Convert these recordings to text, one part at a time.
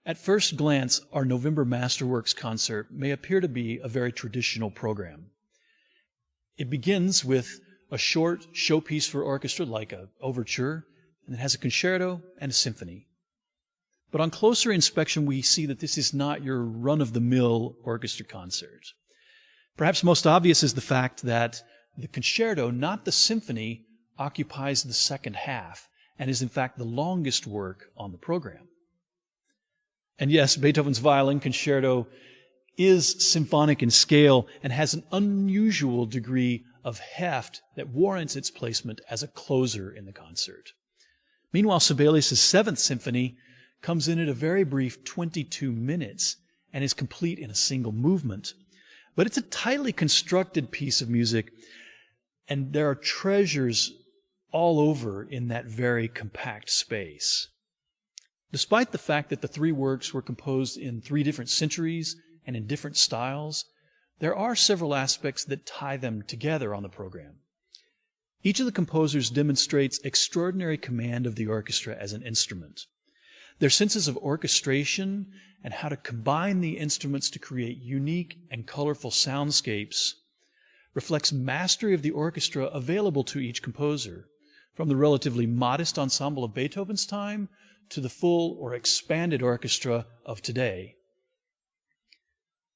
At first glance, our November Masterworks concert may appear to be a very traditional program. It begins with a short showpiece for orchestra like an overture, and it has a concerto and a symphony. But on closer inspection, we see that this is not your run-of-the-mill orchestra concert. Perhaps most obvious is the fact that the concerto, not the symphony, occupies the second half and is in fact the longest work on the program. And yes, Beethoven's Violin Concerto is symphonic in scale and has an unusual degree of heft that warrants its placement as a closer in the concert. Meanwhile, Sibelius' Seventh Symphony comes in at a very brief 22 minutes and is complete in a single movement. But it's a tightly constructed piece of music, and there are treasures all over in that very compact space. Despite the fact that the three works were composed in three different centuries and in different styles, there are several aspects that tie them together on the program. Each of the composers demonstrates extraordinary command of the orchestra as an instrument. Their senses of orchestration and how to combine the instruments to create unique and colorful soundscapes reflects mastery of the orchestra available to each composer, from the relatively modest ensemble of Beethoven's time to the full or expanded orchestra of today.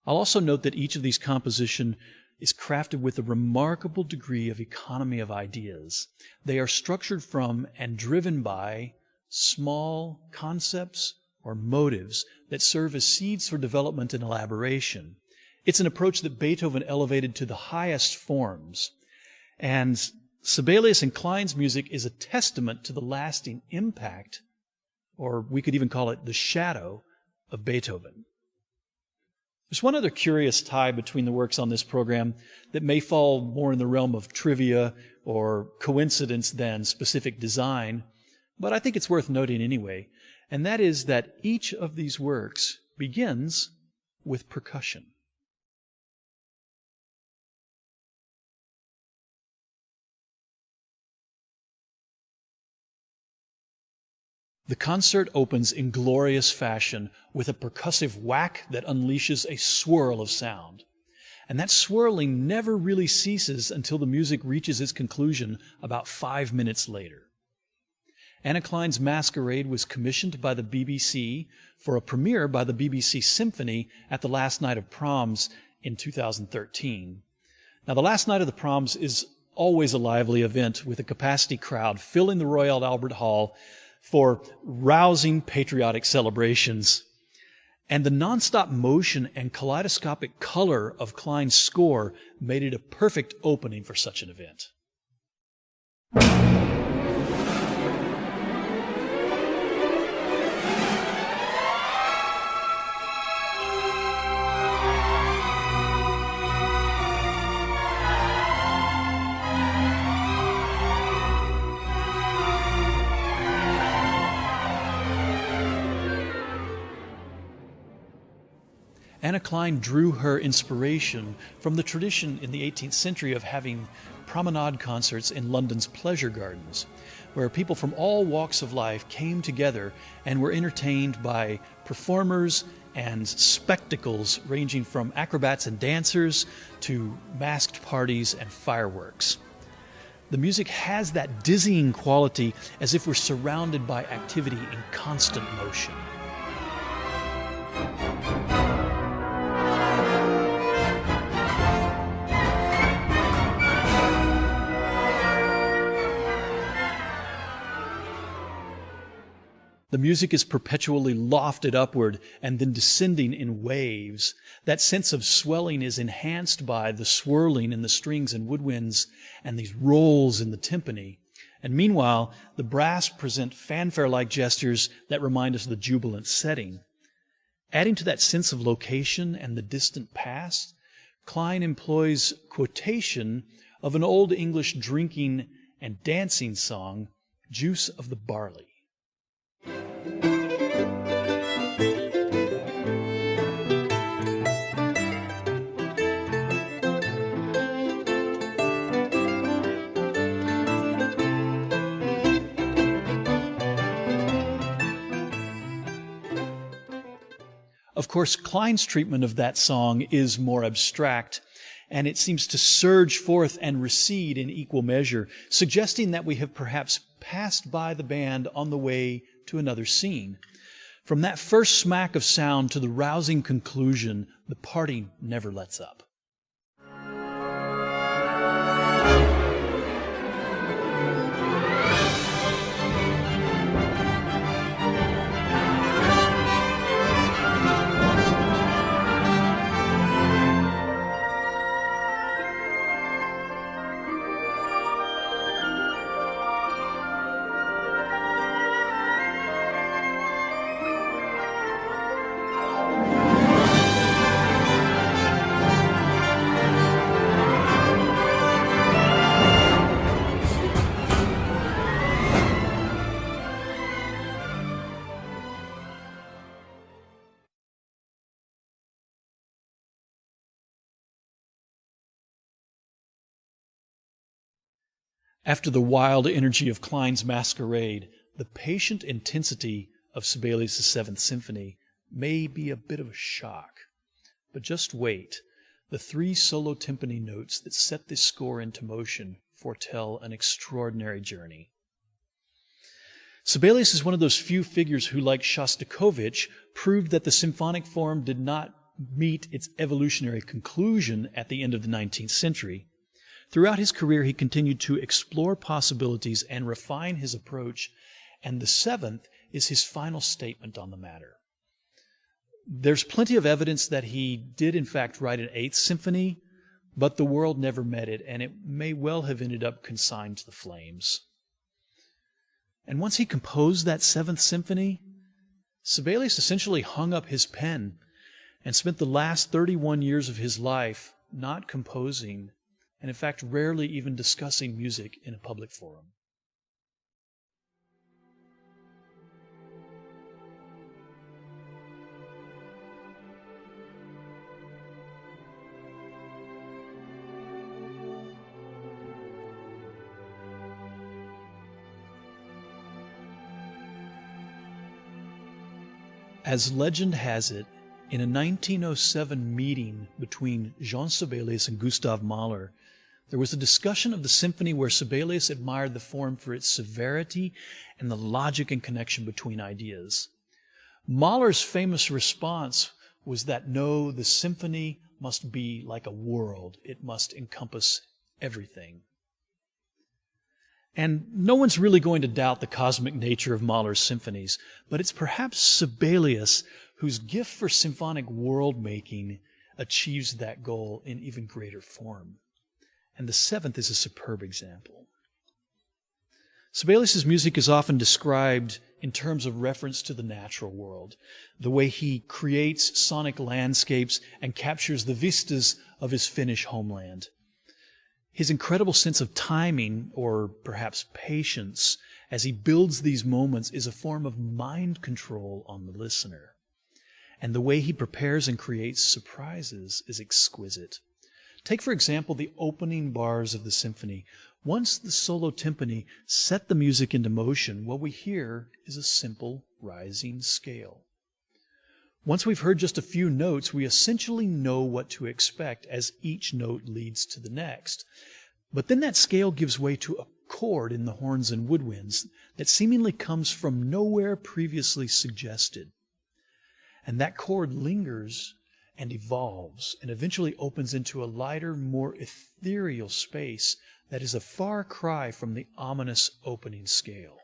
I'll also note that each of these compositions is crafted with a remarkable degree of economy of ideas. They are structured from and driven by small concepts or motives that serve as seeds for development and elaboration. It's an approach that Beethoven elevated to the highest forms. And Sibelius and Kleins' music is a testament to the lasting impact, or we could even call it the shadow, of Beethoven. There's one other curious tie between the works on this program that may fall more in the realm of trivia or coincidence than specific design, but I think it's worth noting anyway, and that is that each of these works begins with percussion. The concert opens in glorious fashion with a percussive whack that unleashes a swirl of sound. And that swirling never really ceases until the music reaches its conclusion about 5 minutes later. Anna Klein's Masquerade was commissioned by the BBC for a premiere by the BBC Symphony at the last night of proms in 2013. Now, the last night of the proms is always a lively event with a capacity crowd filling the Royal Albert Hall for rousing patriotic celebrations. And the nonstop motion and kaleidoscopic color of Klein's score made it a perfect opening for such an event. Anna Klein drew her inspiration from the tradition in the 18th century of having promenade concerts in London's pleasure gardens, where people from all walks of life came together and were entertained by performers and spectacles ranging from acrobats and dancers to masked parties and fireworks. The music has that dizzying quality as if we're surrounded by activity in constant motion. The music is perpetually lofted upward and then descending in waves. That sense of swelling is enhanced by the swirling in the strings and woodwinds and these rolls in the timpani. And meanwhile, the brass present fanfare-like gestures that remind us of the jubilant setting. Adding to that sense of location and the distant past, Klein employs quotation of an old English drinking and dancing song, Juice of the Barley. Of course, Klein's treatment of that song is more abstract, and it seems to surge forth and recede in equal measure, suggesting that we have perhaps passed by the band on the way to another scene. From that first smack of sound to the rousing conclusion, the party never lets up. After the wild energy of Klein's Masquerade, the patient intensity of Sibelius' Seventh Symphony may be a bit of a shock. But just wait. The 3 solo timpani notes that set this score into motion foretell an extraordinary journey. Sibelius is one of those few figures who, like Shostakovich, proved that the symphonic form did not meet its evolutionary conclusion at the end of the 19th century. Throughout his career, he continued to explore possibilities and refine his approach, and the 7th is his final statement on the matter. There's plenty of evidence that he did, in fact, write an 8th symphony, but the world never met it, and it may well have ended up consigned to the flames. And once he composed that 7th symphony, Sibelius essentially hung up his pen and spent the last 31 years of his life not composing, and in fact rarely even discussing music in a public forum. As legend has it, in a 1907 meeting between Jean Sibelius and Gustav Mahler, there was a discussion of the symphony where Sibelius admired the form for its severity and the logic and connection between ideas. Mahler's famous response was that no, the symphony must be like a world. It must encompass everything. And no one's really going to doubt the cosmic nature of Mahler's symphonies, but it's perhaps Sibelius whose gift for symphonic world-making achieves that goal in even greater form. And the 7th is a superb example. Sibelius' music is often described in terms of reference to the natural world, the way he creates sonic landscapes and captures the vistas of his Finnish homeland. His incredible sense of timing, or perhaps patience, as he builds these moments is a form of mind control on the listener. And the way he prepares and creates surprises is exquisite. Take, for example, the opening bars of the symphony. Once the solo timpani set the music into motion, what we hear is a simple rising scale. Once we've heard just a few notes, we essentially know what to expect as each note leads to the next. But then that scale gives way to a chord in the horns and woodwinds that seemingly comes from nowhere previously suggested. And that chord lingers and evolves and eventually opens into a lighter, more ethereal space that is a far cry from the ominous opening scale.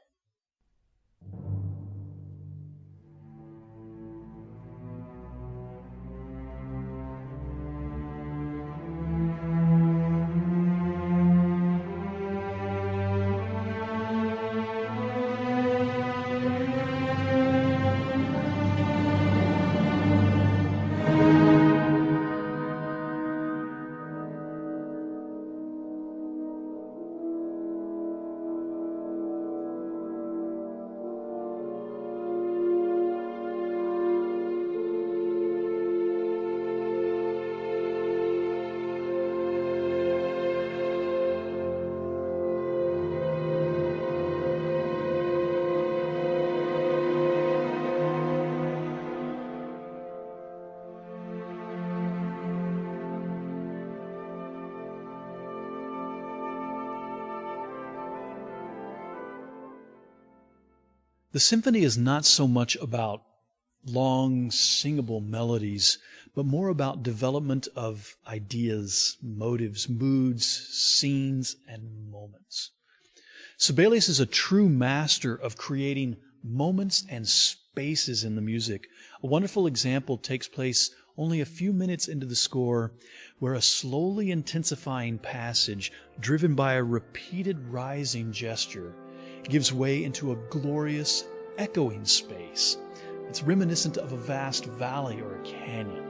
The symphony is not so much about long, singable melodies, but more about development of ideas, motives, moods, scenes, and moments. Sibelius is a true master of creating moments and spaces in the music. A wonderful example takes place only a few minutes into the score, where a slowly intensifying passage, driven by a repeated rising gesture, gives way into a glorious, echoing space. It's reminiscent of a vast valley or a canyon.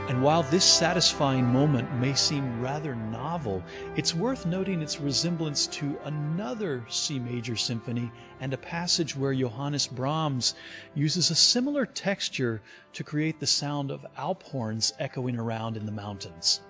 And while this satisfying moment may seem rather novel, it's worth noting its resemblance to another C major symphony and a passage where Johannes Brahms uses a similar texture to create the sound of Alp horns echoing around in the mountains.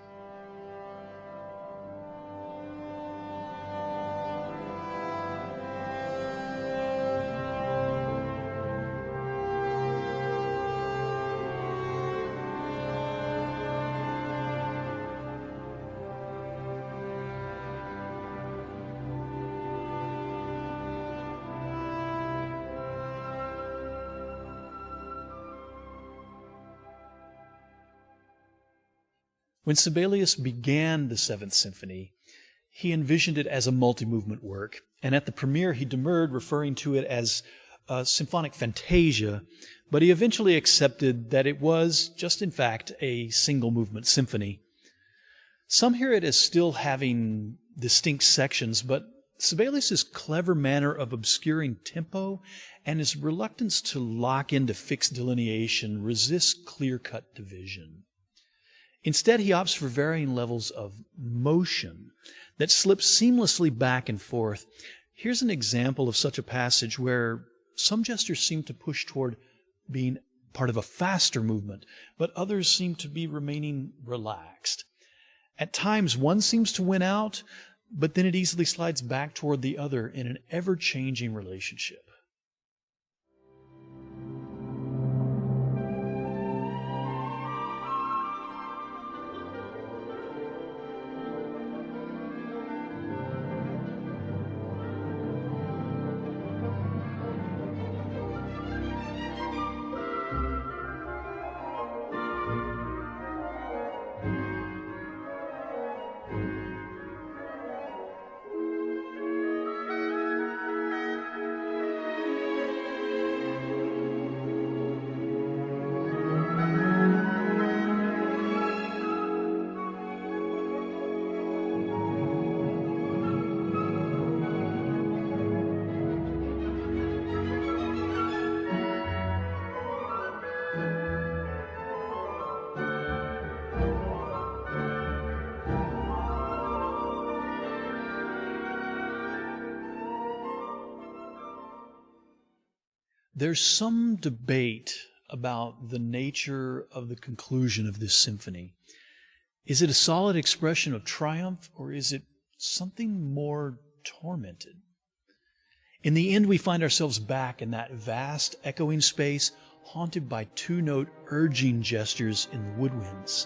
When Sibelius began the Seventh Symphony, he envisioned it as a multi-movement work, and at the premiere he demurred, referring to it as a symphonic fantasia, but he eventually accepted that it was just in fact a single-movement symphony. Some hear it as still having distinct sections, but Sibelius's clever manner of obscuring tempo and his reluctance to lock into fixed delineation resists clear-cut division. Instead, he opts for varying levels of motion that slip seamlessly back and forth. Here's an example of such a passage where some gestures seem to push toward being part of a faster movement, but others seem to be remaining relaxed. At times, one seems to win out, but then it easily slides back toward the other in an ever-changing relationship. There's some debate about the nature of the conclusion of this symphony. Is it a solid expression of triumph, or is it something more tormented? In the end, we find ourselves back in that vast echoing space, haunted by two-note urging gestures in the woodwinds,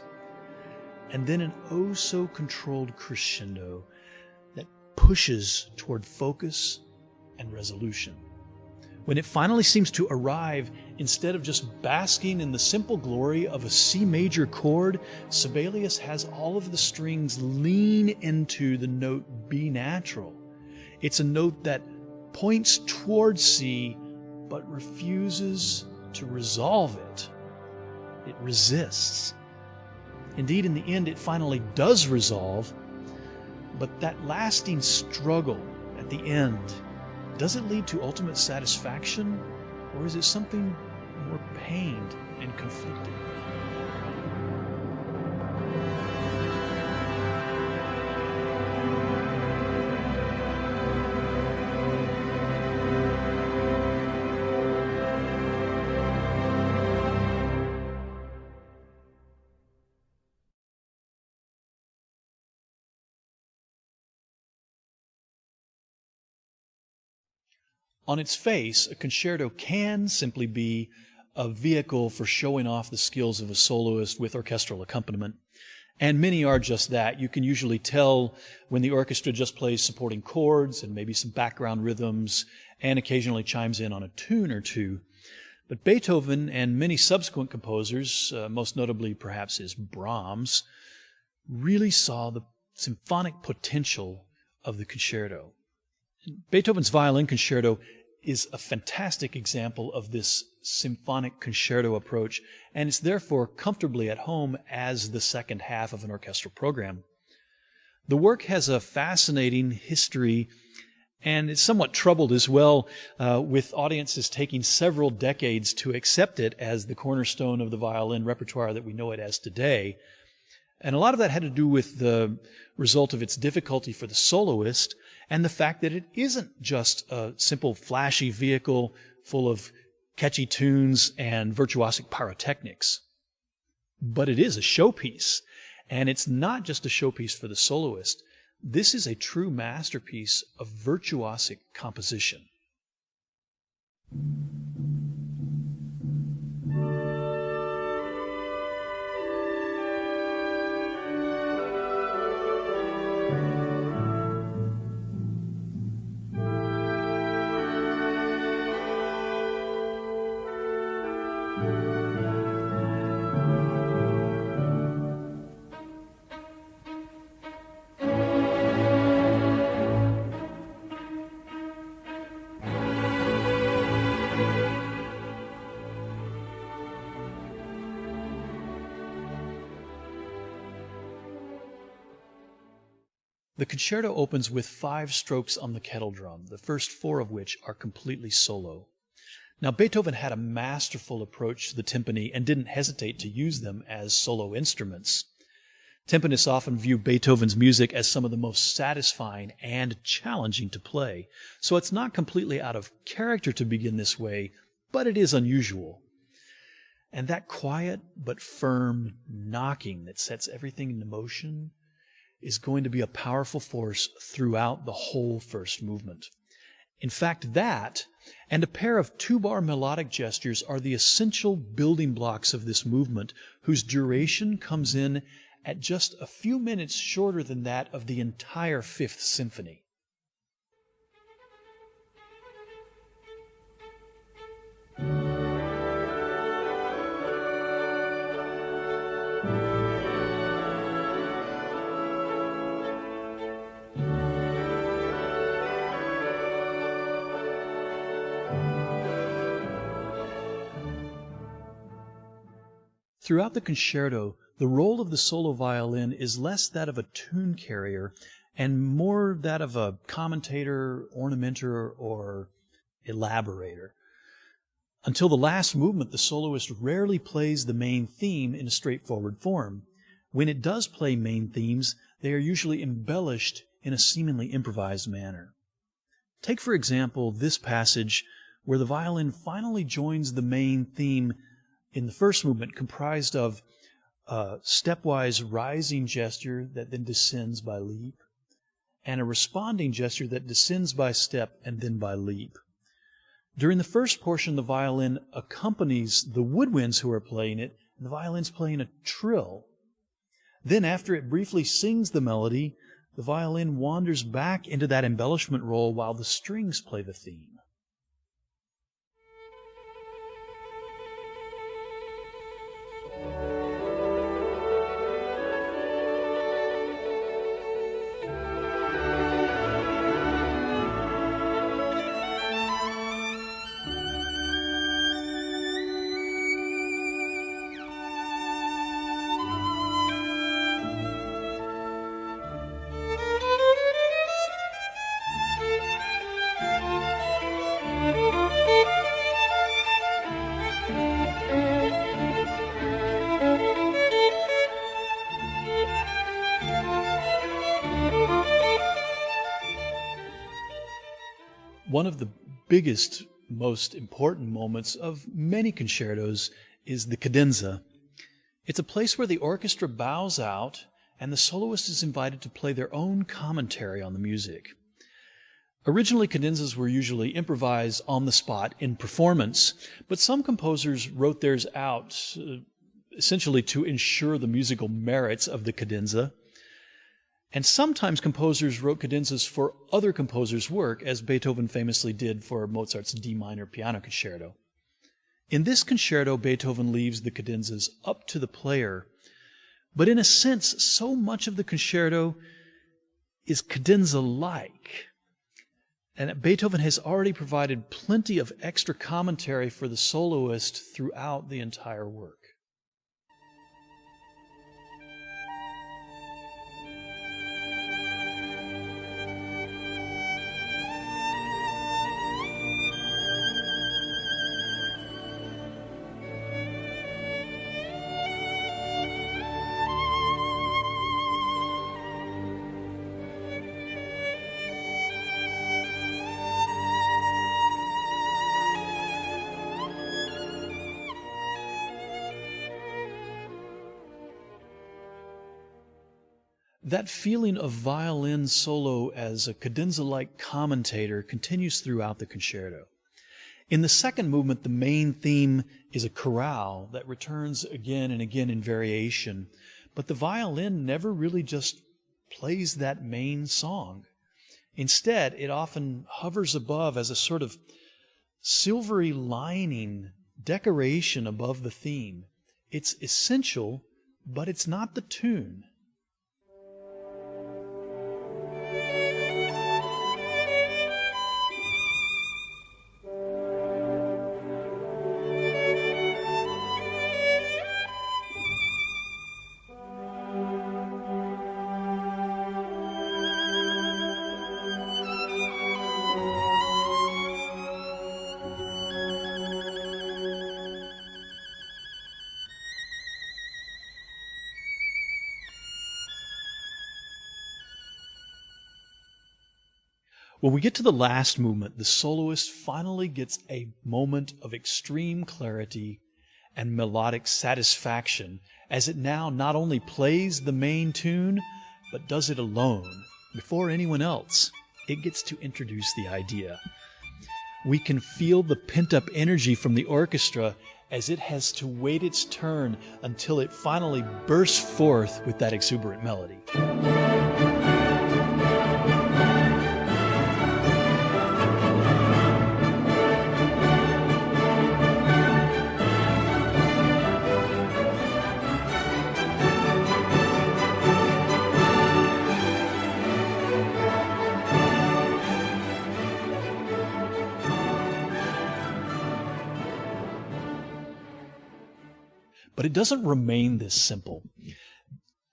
and then an oh-so-controlled crescendo that pushes toward focus and resolution. When it finally seems to arrive, instead of just basking in the simple glory of a C major chord, Sibelius has all of the strings lean into the note B natural. It's a note that points towards C, but refuses to resolve it. It resists. Indeed, in the end, it finally does resolve, but that lasting struggle at the end, does it lead to ultimate satisfaction, or is it something more pained and conflicted? On its face, a concerto can simply be a vehicle for showing off the skills of a soloist with orchestral accompaniment. And many are just that. You can usually tell when the orchestra just plays supporting chords and maybe some background rhythms and occasionally chimes in on a tune or two. But Beethoven and many subsequent composers, most notably perhaps is Brahms, really saw the symphonic potential of the concerto. Beethoven's Violin Concerto is a fantastic example of this symphonic concerto approach, and it's therefore comfortably at home as the second half of an orchestral program. The work has a fascinating history, and it's somewhat troubled as well, with audiences taking several decades to accept it as the cornerstone of the violin repertoire that we know it as today. And a lot of that had to do with the result of its difficulty for the soloist and the fact that it isn't just a simple flashy vehicle full of catchy tunes and virtuosic pyrotechnics. But it is a showpiece, and it's not just a showpiece for the soloist. This is a true masterpiece of virtuosic composition. The concerto opens with 5 strokes on the kettle drum, the first 4 of which are completely solo. Now, Beethoven had a masterful approach to the timpani and didn't hesitate to use them as solo instruments. Timpanists often view Beethoven's music as some of the most satisfying and challenging to play, so it's not completely out of character to begin this way, but it is unusual. And that quiet but firm knocking that sets everything into motion is going to be a powerful force throughout the whole first movement. In fact, that and a pair of 2-bar melodic gestures are the essential building blocks of this movement, whose duration comes in at just a few minutes shorter than that of the entire Fifth Symphony. Throughout the concerto, the role of the solo violin is less that of a tune carrier and more that of a commentator, ornamenter, or elaborator. Until the last movement, the soloist rarely plays the main theme in a straightforward form. When it does play main themes, they are usually embellished in a seemingly improvised manner. Take, for example, this passage where the violin finally joins the main theme in the first movement, comprised of a stepwise rising gesture that then descends by leap, and a responding gesture that descends by step and then by leap. During the first portion, the violin accompanies the woodwinds who are playing it, and the violin's playing a trill. Then, after it briefly sings the melody, the violin wanders back into that embellishment role while the strings play the theme. One of the biggest, most important moments of many concertos is the cadenza. It's a place where the orchestra bows out and the soloist is invited to play their own commentary on the music. Originally, cadenzas were usually improvised on the spot in performance, but some composers wrote theirs out essentially to ensure the musical merits of the cadenza. And sometimes composers wrote cadenzas for other composers' work, as Beethoven famously did for Mozart's D minor piano concerto. In this concerto, Beethoven leaves the cadenzas up to the player, but in a sense, so much of the concerto is cadenza-like. And Beethoven has already provided plenty of extra commentary for the soloist throughout the entire work. That feeling of violin solo as a cadenza-like commentator continues throughout the concerto. In the second movement, the main theme is a chorale that returns again and again in variation, but the violin never really just plays that main song. Instead, it often hovers above as a sort of silvery lining, decoration above the theme. It's essential, but it's not the tune. When we get to the last movement, the soloist finally gets a moment of extreme clarity and melodic satisfaction as it now not only plays the main tune, but does it alone, before anyone else. It gets to introduce the idea. We can feel the pent-up energy from the orchestra as it has to wait its turn until it finally bursts forth with that exuberant melody. But it doesn't remain this simple.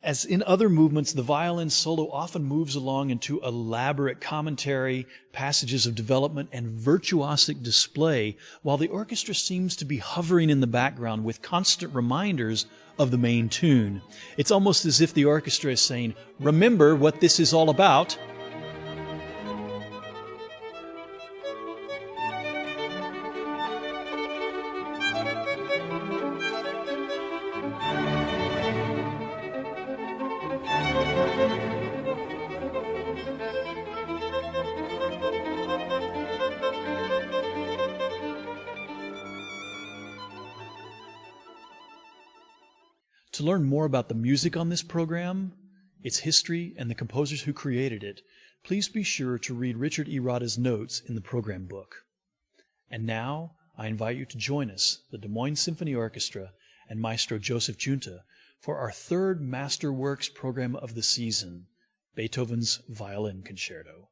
As in other movements, the violin solo often moves along into elaborate commentary, passages of development, and virtuosic display, while the orchestra seems to be hovering in the background with constant reminders of the main tune. It's almost as if the orchestra is saying, "Remember what this is all about." To learn more about the music on this program, its history, and the composers who created it, please be sure to read Richard E. Rada's notes in the program book. And now, I invite you to join us, the Des Moines Symphony Orchestra and Maestro Joseph Giunta, for our third Masterworks program of the season, Beethoven's Violin Concerto.